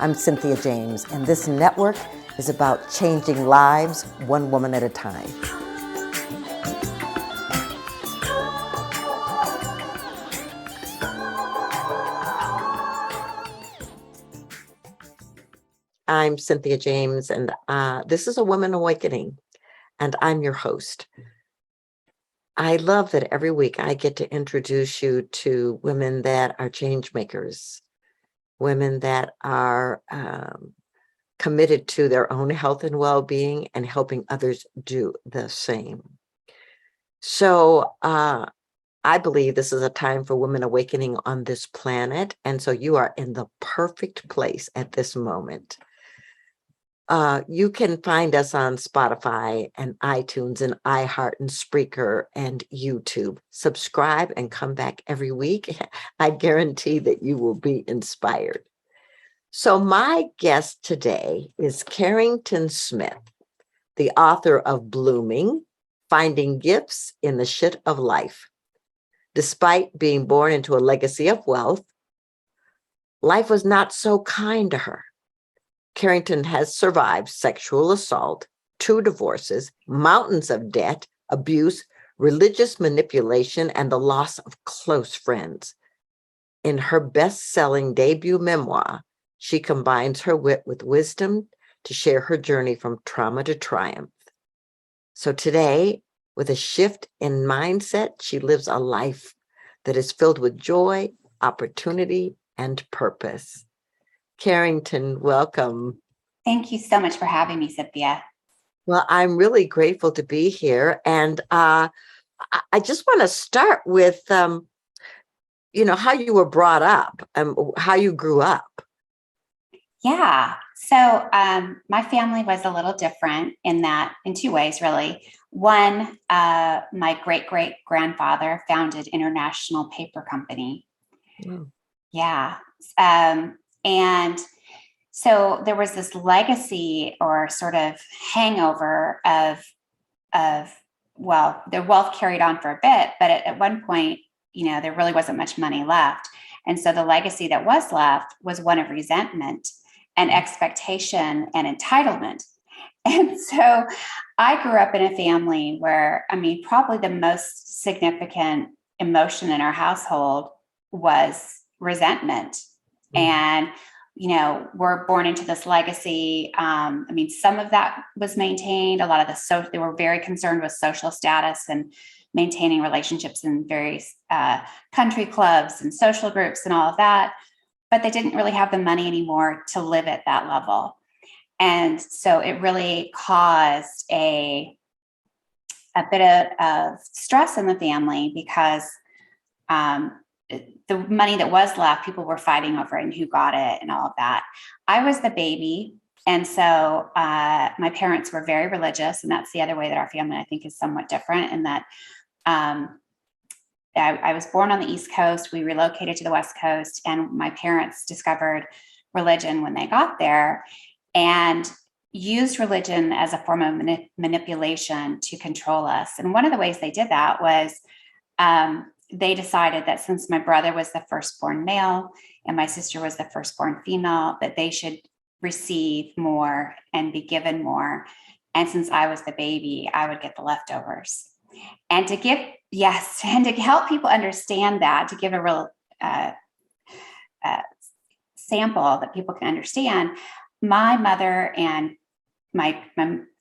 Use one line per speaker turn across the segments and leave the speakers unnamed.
I'm Cynthia James, and this network is about changing lives one woman at a time. I'm Cynthia James, and this is A Woman Awakening, and I'm your host. I love that every week I get to introduce you to women that are change makers, women that are committed to their own health and well-being and helping others do the same. So I believe this is a time for women awakening on this planet, and so you are in the perfect place at this moment. You can find us on Spotify and iTunes and iHeart and Spreaker and YouTube. Subscribe and come back every week. I guarantee that you will be inspired. So my guest today is Carrington Smith, the author of Blooming, Finding Gifts in the Shit of Life. Despite being born into a legacy of wealth, life was not so kind to her. Carrington has survived sexual assault, 2 divorces, mountains of debt, abuse, religious manipulation, and the loss of close friends. In her best-selling debut memoir, she combines her wit with wisdom to share her journey from trauma to triumph. So today, with a shift in mindset, she lives a life that is filled with joy, opportunity, and purpose. Carrington, welcome.
Thank you so much for having me, Cynthia.
Well, I'm really grateful to be here. And I just want to start with, how you were brought up, how you grew up.
Yeah. So my family was a little different in 2 ways, really. One, my great-great-grandfather founded International Paper Company.
Oh.
Yeah. And so there was this legacy or sort of hangover of the wealth carried on for a bit, but at one point, there really wasn't much money left. And so the legacy that was left was one of resentment and expectation and entitlement. And so I grew up in a family where, probably the most significant emotion in our household was resentment. And, we're born into this legacy. Some of that was maintained. A lot of they were very concerned with social status and maintaining relationships in various country clubs and social groups and all of that. But they didn't really have the money anymore to live at that level. And so it really caused a bit of stress in the family because the money that was left, people were fighting over it and who got it and all of that. I was the baby. And so my parents were very religious. And that's the other way that our family, I think, is somewhat different in that I was born on the East Coast. We relocated to the West Coast, and my parents discovered religion when they got there and used religion as a form of manipulation to control us. And one of the ways they did that was they decided that since my brother was the firstborn male and my sister was the firstborn female, that they should receive more and be given more. And since I was the baby, I would get the leftovers. And to help people understand that, to give a real sample that people can understand, my mother and my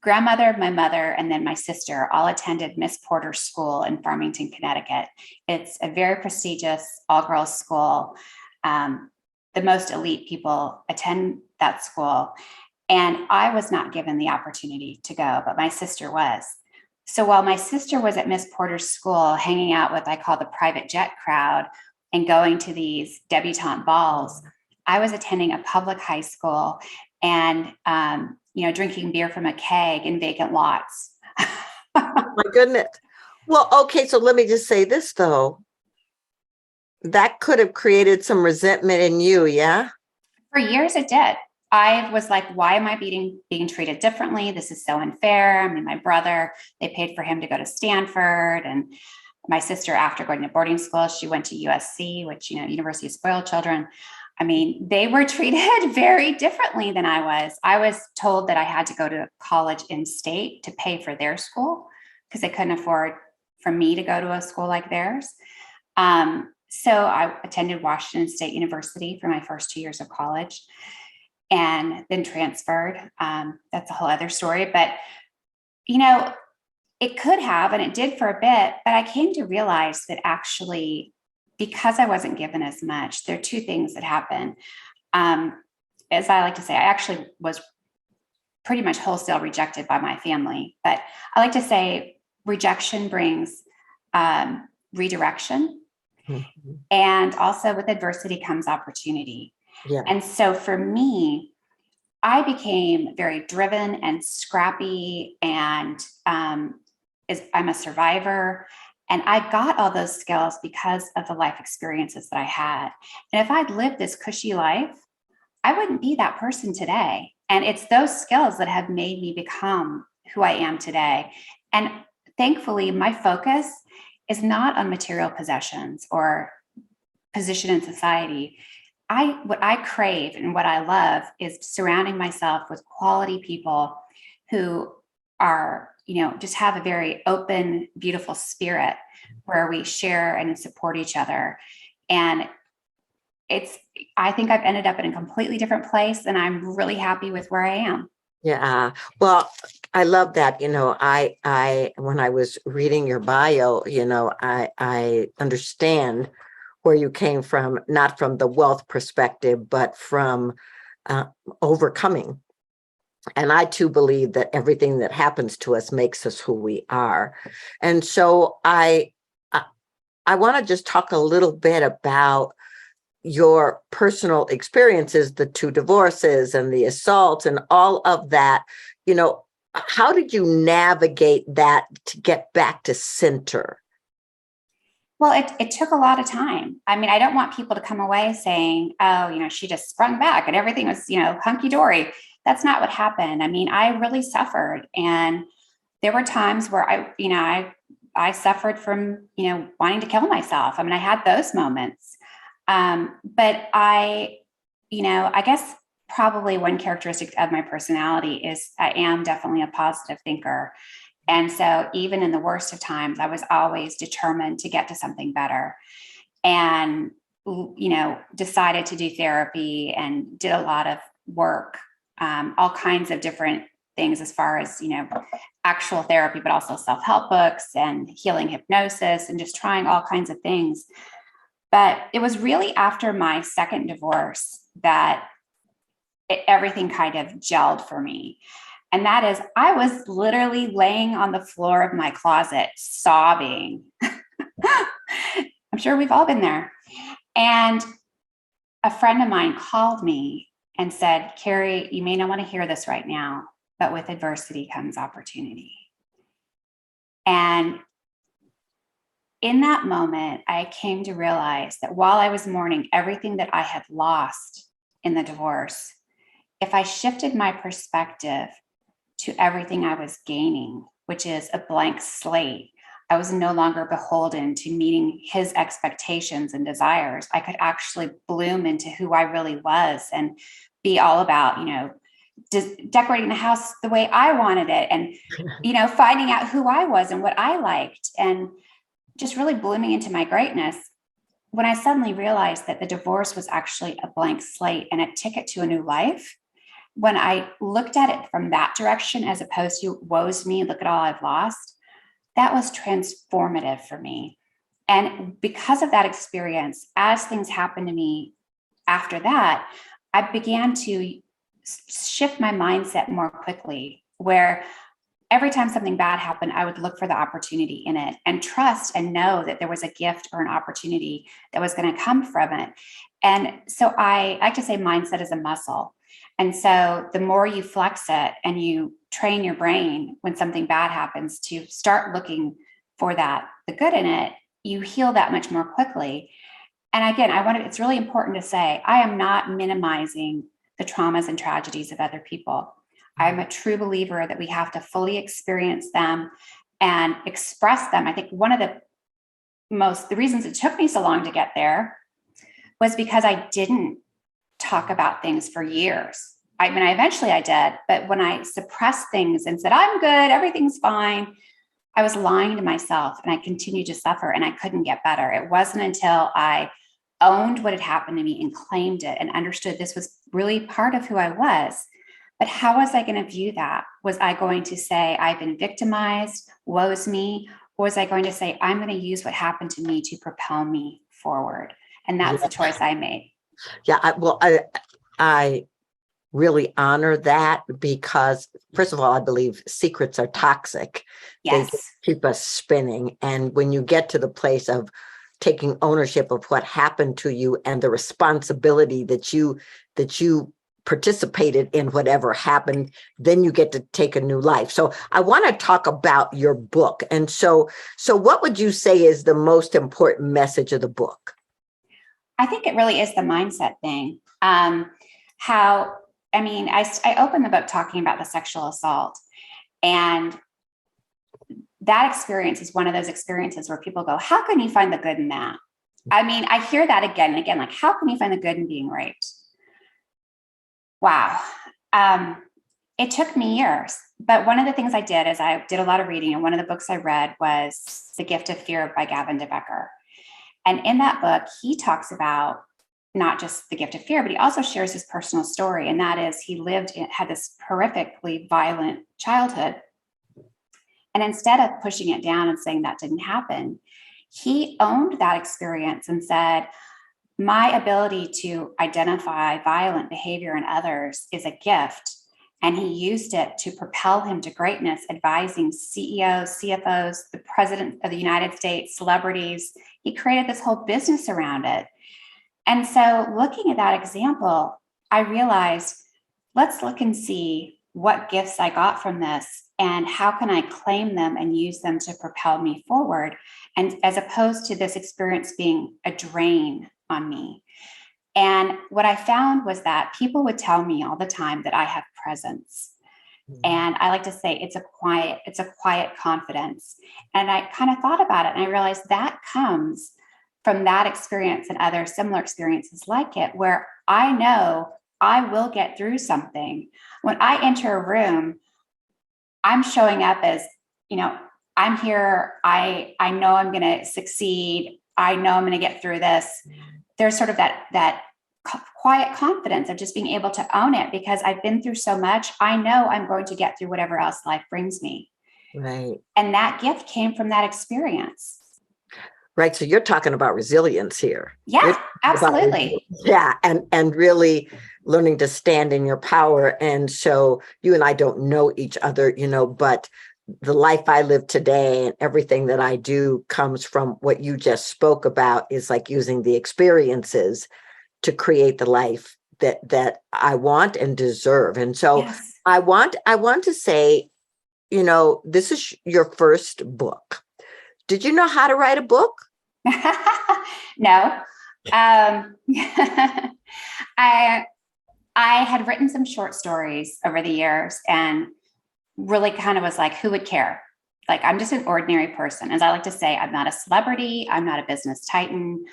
grandmother, my mother, and then my sister all attended Miss Porter's School in Farmington, Connecticut. It's a very prestigious all-girls school. The most elite people attend that school. And I was not given the opportunity to go, but my sister was. So while my sister was at Miss Porter's School hanging out with, I call the private jet crowd and going to these debutante balls, I was attending a public high school and, drinking beer from a keg in vacant lots.
My goodness. Well, okay. So let me just say this, though. That could have created some resentment in you, yeah?
For years it did. I was like, why am I being treated differently? This is so unfair. My brother, they paid for him to go to Stanford. And my sister, after going to boarding school, she went to USC, which, University of Spoiled Children. I mean, they were treated very differently than I was. I was told that I had to go to college in state to pay for their school because they couldn't afford for me to go to a school like theirs. So I attended Washington State University for my first 2 years of college and then transferred. That's a whole other story. But, you know, it could have, and it did for a bit, but I came to realize that actually, because I wasn't given as much, there are two things that happen. As I like to say, I actually was pretty much wholesale rejected by my family, but I like to say rejection brings redirection.
Mhm.
And also with adversity comes opportunity.
Yeah.
And so for me, I became very driven and scrappy, and I'm a survivor. And I got all those skills because of the life experiences that I had. And if I'd lived this cushy life, I wouldn't be that person today. And it's those skills that have made me become who I am today. And thankfully, my focus is not on material possessions or position in society. What I crave and what I love is surrounding myself with quality people who are, just have a very open, beautiful spirit where we share and support each other. And I think I've ended up in a completely different place, and I'm really happy with where I am.
Yeah. Well, I love that. When I was reading your bio, I understand where you came from, not from the wealth perspective, but from overcoming. And I too believe that everything that happens to us makes us who we are. And so I want to just talk a little bit about your personal experiences, the two divorces and the assault and all of that. How did you navigate that to get back to center?
Well, it took a lot of time. I mean, I don't want people to come away saying, oh, she just sprung back and everything was, hunky dory. That's not what happened. I mean, I really suffered. And there were times where I suffered from, wanting to kill myself. I mean, I had those moments. But I guess probably one characteristic of my personality is I am definitely a positive thinker. And so even in the worst of times, I was always determined to get to something better, and, decided to do therapy and did a lot of work, all kinds of different things as far as, actual therapy, but also self-help books and healing hypnosis and just trying all kinds of things. But it was really after my second divorce that everything kind of gelled for me. And that is, I was literally laying on the floor of my closet, sobbing. I'm sure we've all been there. And a friend of mine called me and said, Carrie, you may not want to hear this right now, but with adversity comes opportunity. And in that moment, I came to realize that while I was mourning everything that I had lost in the divorce, if I shifted my perspective to everything I was gaining, which is a blank slate, I was no longer beholden to meeting his expectations and desires. I could actually bloom into who I really was and be all about, decorating the house the way I wanted it, and, finding out who I was and what I liked, and just really blooming into my greatness. When I suddenly realized that the divorce was actually a blank slate and a ticket to a new life, when I looked at it from that direction, as opposed to woe's me, look at all I've lost, that was transformative for me. And because of that experience, as things happened to me after that, I began to shift my mindset more quickly, where every time something bad happened, I would look for the opportunity in it and trust and know that there was a gift or an opportunity that was going to come from it. And so I like to say mindset is a muscle. And so the more you flex it and you train your brain when something bad happens to start looking for the good in it, you heal that much more quickly. And again, it's really important to say, I am not minimizing the traumas and tragedies of other people. I'm a true believer that we have to fully experience them and express them. I think one of the reasons it took me so long to get there was because I didn't talk about things for years. I mean, I did, but when I suppressed things and said, I'm good, everything's fine, I was lying to myself and I continued to suffer and I couldn't get better. It wasn't until I owned what had happened to me and claimed it and understood this was really part of who I was. But how was I going to view that? Was I going to say, I've been victimized, woe's me? Or was I going to say, I'm going to use what happened to me to propel me forward? And that's
Yeah.
the choice I made.
Yeah. I really honor that because, first of all, I believe secrets are toxic.
Yes.
They keep us spinning. And when you get to the place of taking ownership of what happened to you and the responsibility that you participated in whatever happened, then you get to take a new life. So I want to talk about your book. And so what would you say is the most important message of the book?
I think it really is the mindset thing. I opened the book talking about the sexual assault, and that experience is one of those experiences where people go, how can you find the good in that? I mean, I hear that again and again, like, how can you find the good in being raped? Wow. It took me years, but one of the things I did is I did a lot of reading, and one of the books I read was The Gift of Fear by Gavin de Becker. And in that book, he talks about not just the gift of fear, but he also shares his personal story. And that is, he had this horrifically violent childhood. And instead of pushing it down and saying that didn't happen, he owned that experience and said, my ability to identify violent behavior in others is a gift. And he used it to propel him to greatness, advising CEOs, CFOs, the president of the United States, celebrities. He created this whole business around it. And so looking at that example, I realized, let's look and see what gifts I got from this and how can I claim them and use them to propel me forward. And as opposed to this experience being a drain on me. And what I found was that people would tell me all the time that I have presence. And I like to say it's a quiet confidence. And I kind of thought about it and I realized that comes from that experience and other similar experiences like it, where I know I will get through something. When I enter a room, I'm showing up as, I'm here. I know I'm going to succeed. I know I'm going to get through this. There's sort of that quiet confidence of just being able to own it because I've been through so much. I know I'm going to get through whatever else life brings me.
Right.
And that gift came from that experience.
Right. So you're talking about resilience here.
Yeah, absolutely.
And really learning to stand in your power. And so you and I don't know each other, but the life I live today and everything that I do comes from what you just spoke about, is like using the experiences to create the life that I want and deserve. And so yes. I want to say, this is your first book. Did you know how to write a book?
No. I had written some short stories over the years and really kind of was like, who would care? Like, I'm just an ordinary person. As I like to say, I'm not a celebrity. I'm not a business titan.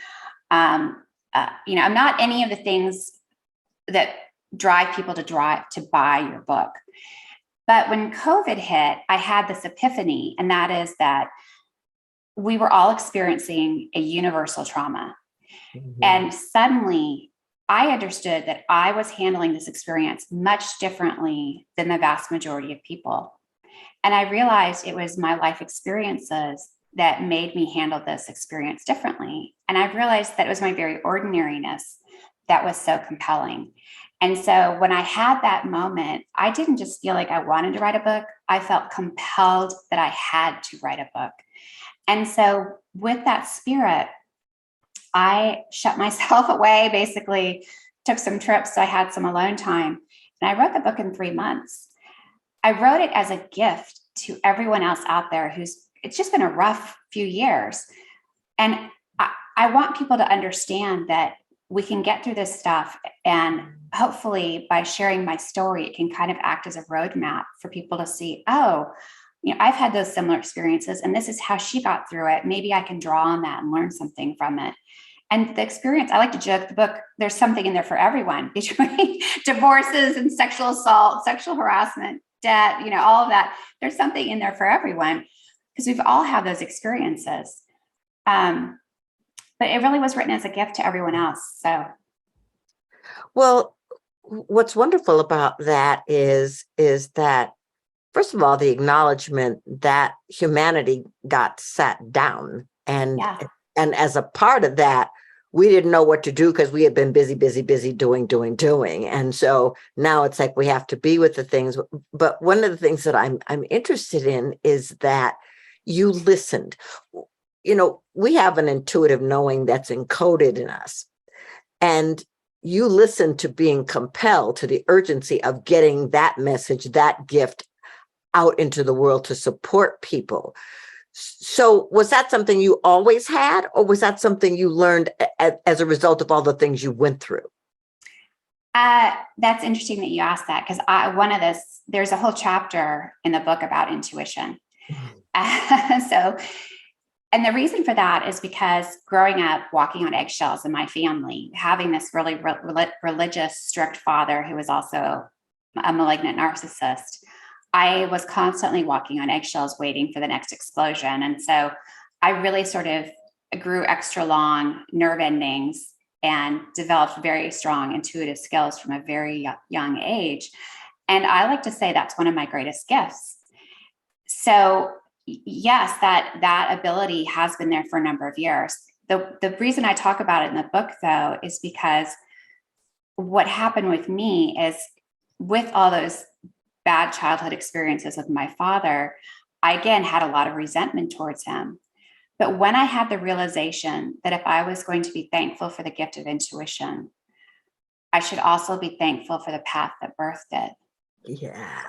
I'm not any of the things that drive people to buy your book. But when COVID hit, I had this epiphany, and that is that we were all experiencing a universal trauma. Mm-hmm. And suddenly I understood that I was handling this experience much differently than the vast majority of people. And I realized it was my life experiences that made me handle this experience differently. And I realized that it was my very ordinariness that was so compelling. And so when I had that moment, I didn't just feel like I wanted to write a book. I felt compelled that I had to write a book. And so with that spirit, I shut myself away, basically took some trips. So I had some alone time, and I wrote the book in 3 months. I wrote it as a gift to everyone else out there it's just been a rough few years. And I want people to understand that we can get through this stuff. And hopefully by sharing my story, it can kind of act as a roadmap for people to see, I've had those similar experiences and this is how she got through it. Maybe I can draw on that and learn something from it. And the experience, I like to joke the book, there's something in there for everyone between divorces and sexual assault, sexual harassment, debt, all of that. There's something in there for everyone because we've all had those experiences. But it really was written as a gift to everyone else. So,
well, what's wonderful about that is that, first of all, the acknowledgement that humanity got sat down, and
yeah.
and as a part of that, we didn't know what to do because we had been busy doing. And so now it's like we have to be with the things. But one of the things that I'm interested in is that you listened. We have an intuitive knowing that's encoded in us. And you listen to being compelled to the urgency of getting that message, that gift out into the world to support people. So was that something you always had, or was that something you learned as a result of all the things you went through?
That's interesting that you asked that, because there's a whole chapter in the book about intuition. And the reason for that is because growing up, walking on eggshells in my family, having this really religious, strict father who was also a malignant narcissist, I was constantly walking on eggshells, waiting for the next explosion. And so I really sort of grew extra long nerve endings and developed very strong intuitive skills from a very young age. And I like to say that's one of my greatest gifts. So yes, that ability has been there for a number of years. The reason I talk about it in the book, though, is because what happened with me is, with all those bad childhood experiences with my father, I again had a lot of resentment towards him. But when I had the realization that if I was going to be thankful for the gift of intuition, I should also be thankful for the path that birthed it.
Yeah.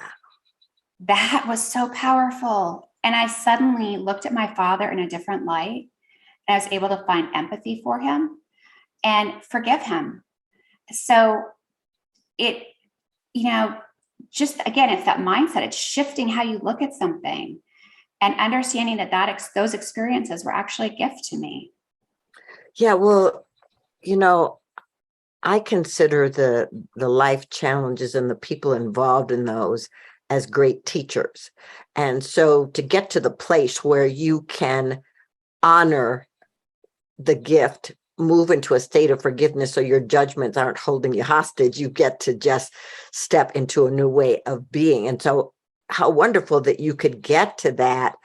That was so powerful. And I suddenly looked at my father in a different light. And I was able to find empathy for him and forgive him. So it, just again, it's that mindset. It's shifting how you look at something and understanding those experiences were actually a gift to me.
Yeah, well, I consider the life challenges and the people involved in those as great teachers. And so to get to the place where you can honor the gift, move into a state of forgiveness so your judgments aren't holding you hostage, you get to just step into a new way of being. And so how wonderful that you could get to that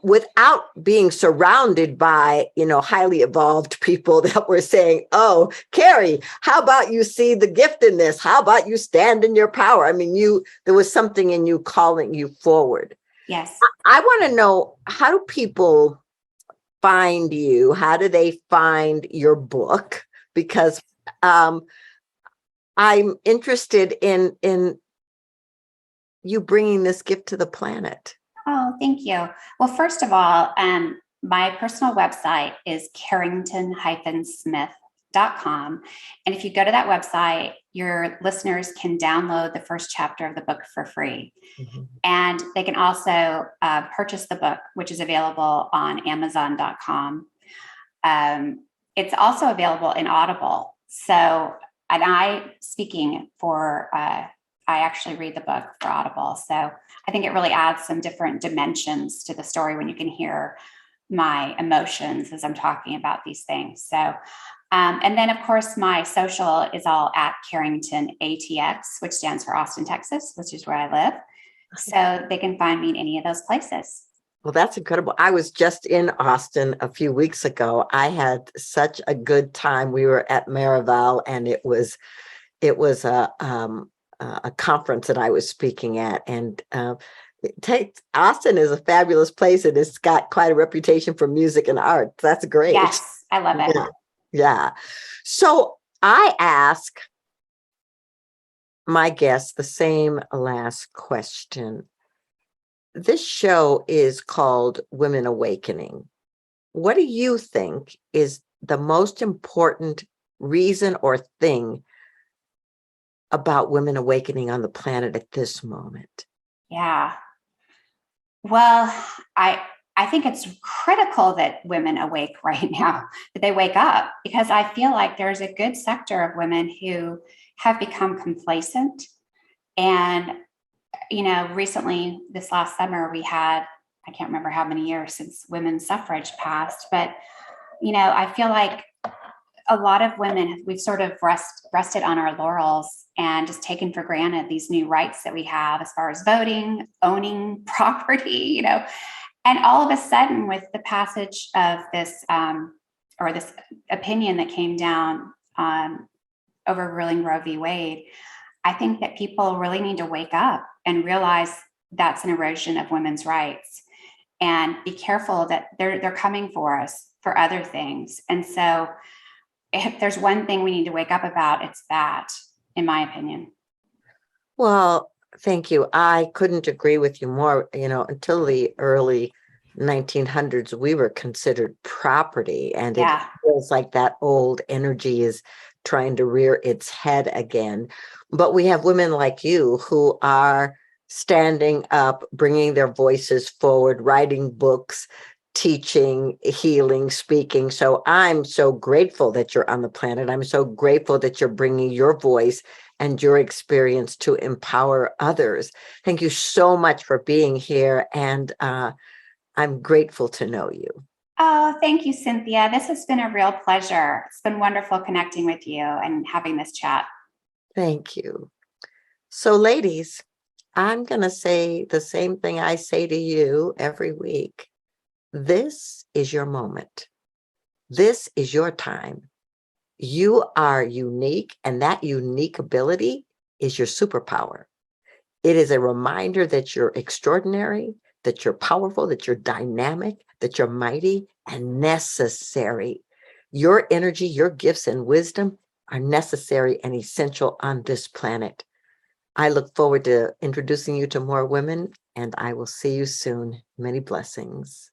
without being surrounded by, highly evolved people that were saying, oh, Carrie, how about you see the gift in this? How about you stand in your power? I mean, there was something in you calling you forward.
Yes.
I want to know, how do people find you? How do they find your book? Because I'm interested in you bringing this gift to the planet.
Oh, thank you. Well, first of all, my personal website is carrington-smith.com. And if you go to that website, your listeners can download the first chapter of the book for free. Mm-hmm. And they can also purchase the book, which is available on amazon.com. It's also available in Audible. So, and I actually read the book for Audible. So I think it really adds some different dimensions to the story when you can hear my emotions as I'm talking about these things. So, and then of course, my social is all at Carrington ATX, which stands for Austin, Texas, which is where I live. So they can find me in any of those places.
Well, that's incredible. I was just in Austin a few weeks ago. I had such a good time. We were at Marival, and it was a conference that I was speaking at, and Austin is a fabulous place, and it's got quite a reputation for music and art. That's great.
Yes, I love it.
Yeah. So I ask my guests the same last question. This show is called Women Awakening. What do you think is the most important reason or thing about women awakening on the planet at this moment?
Yeah. Well, I I think it's critical that women awake right now, that they wake up, because I feel like there's a good sector of women who have become complacent. And, recently, this last summer, we had, I can't remember how many years since women's suffrage passed, but, I feel like a lot of women, we've sort of rested on our laurels and just taken for granted these new rights that we have as far as voting, owning property, and all of a sudden, with the passage of this or this opinion that came down overruling Roe v. Wade, I think that people really need to wake up and realize that's an erosion of women's rights, and be careful that they're coming for us for other things. And so, if there's one thing we need to wake up about, it's that, in my opinion.
Well, thank you. I couldn't agree with you more. Until the early 1900s, we were considered property, and it
Yeah.
feels like that old energy is trying to rear its head again. But we have women like you who are standing up, bringing their voices forward, writing books, teaching, healing, speaking. So I'm so grateful that you're on the planet. I'm so grateful that you're bringing your voice and your experience to empower others. Thank you so much for being here. And I'm grateful to know you.
Oh, thank you, Cynthia. This has been a real pleasure. It's been wonderful connecting with you and having this chat.
Thank you. So, ladies, I'm going to say the same thing I say to you every week. This is your moment. This is your time. You are unique, and that unique ability is your superpower. It is a reminder that you're extraordinary, that you're powerful, that you're dynamic, that you're mighty and necessary. Your energy, your gifts, and wisdom are necessary and essential on this planet. I look forward to introducing you to more women, and I will see you soon. Many blessings.